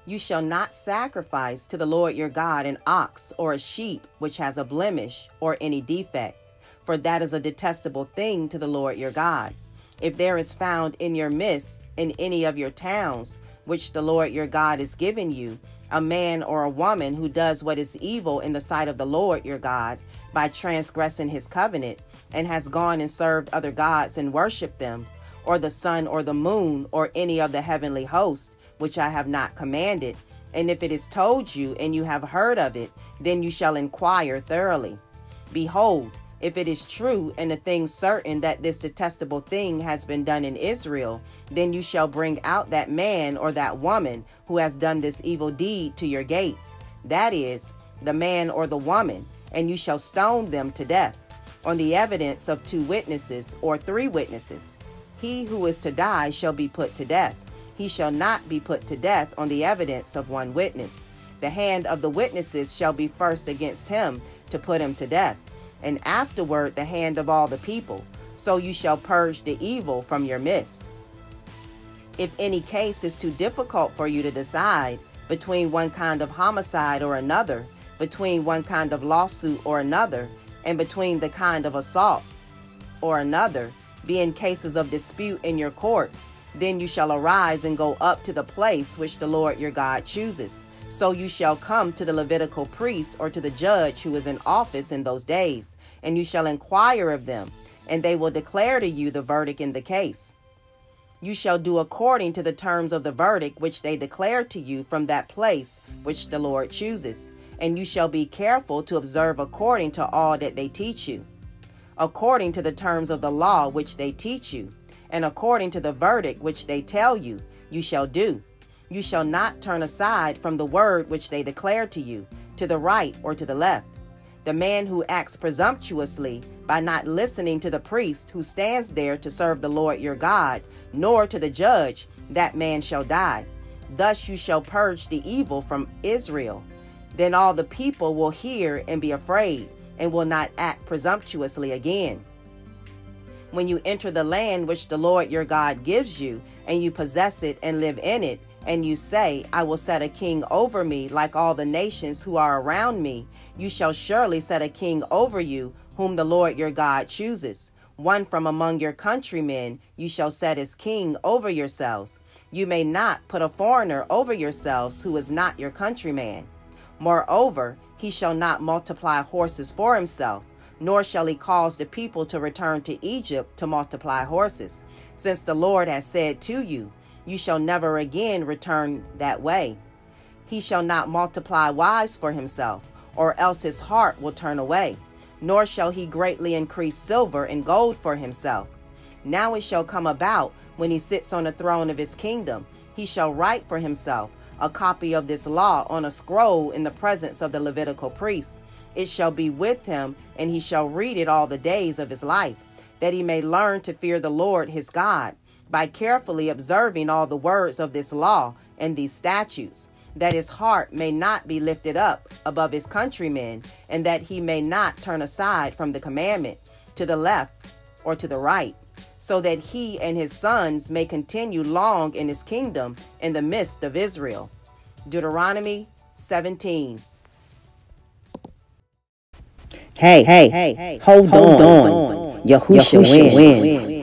You shall not sacrifice to the Lord your God an ox or a sheep which has a blemish or any defect, for that is a detestable thing to the Lord your God. If there is found in your midst, in any of your towns, which the Lord your God is giving you, a man or a woman who does what is evil in the sight of the Lord your God, by transgressing his covenant, and has gone and served other gods and worshipped them, or the sun or the moon, or any of the heavenly host, which I have not commanded, and if it is told you, and you have heard of it, then you shall inquire thoroughly. Behold, if it is true and a thing certain that this detestable thing has been done in Israel, then you shall bring out that man or that woman who has done this evil deed to your gates, that is, the man or the woman, and you shall stone them to death, on the evidence of 2 witnesses or 3 witnesses. He who is to die shall be put to death. He shall not be put to death on the evidence of 1 witness. The hand of the witnesses shall be first against him to put him to death, and afterward the hand of all the people. So you shall purge the evil from your midst. If any case is too difficult for you to decide between one kind of homicide or another, between one kind of lawsuit or another, and between the kind of assault or another, being cases of dispute in your courts, then you shall arise and go up to the place which the Lord your God chooses. So you shall come to the Levitical priest or to the judge who is in office in those days, and you shall inquire of them, and they will declare to you the verdict in the case. You shall do according to the terms of the verdict which they declare to you from that place which the Lord chooses, and you shall be careful to observe according to all that they teach you, according to the terms of the law which they teach you, and according to the verdict which they tell you, you shall do. You shall not turn aside from the word which they declare to you, to the right or to the left. The man who acts presumptuously by not listening to the priest who stands there to serve the Lord your God, nor to the judge, that man shall die. Thus you shall purge the evil from Israel. Then all the people will hear and be afraid, and will not act presumptuously again. When you enter the land which the Lord your God gives you, and you possess it and live in it, and you say, I will set a king over me like all the nations who are around me, you shall surely set a king over you, whom the Lord your God chooses. One from among your countrymen you shall set as king over yourselves. You may not put a foreigner over yourselves who is not your countryman. Moreover, he shall not multiply horses for himself, nor shall he cause the people to return to Egypt to multiply horses, since the Lord has said to you, you shall never again return that way. He shall not multiply wives for himself, or else his heart will turn away, nor shall he greatly increase silver and gold for himself. Now it shall come about, when he sits on the throne of his kingdom, he shall write for himself a copy of this law on a scroll in the presence of the Levitical priests. It shall be with him, and he shall read it all the days of his life, that he may learn to fear the Lord his God, by carefully observing all the words of this law and these statutes, that his heart may not be lifted up above his countrymen, and that he may not turn aside from the commandment to the left or to the right, so that he and his sons may continue long in his kingdom in the midst of Israel. Deuteronomy 17. Hey, hold on. Yahushua wins.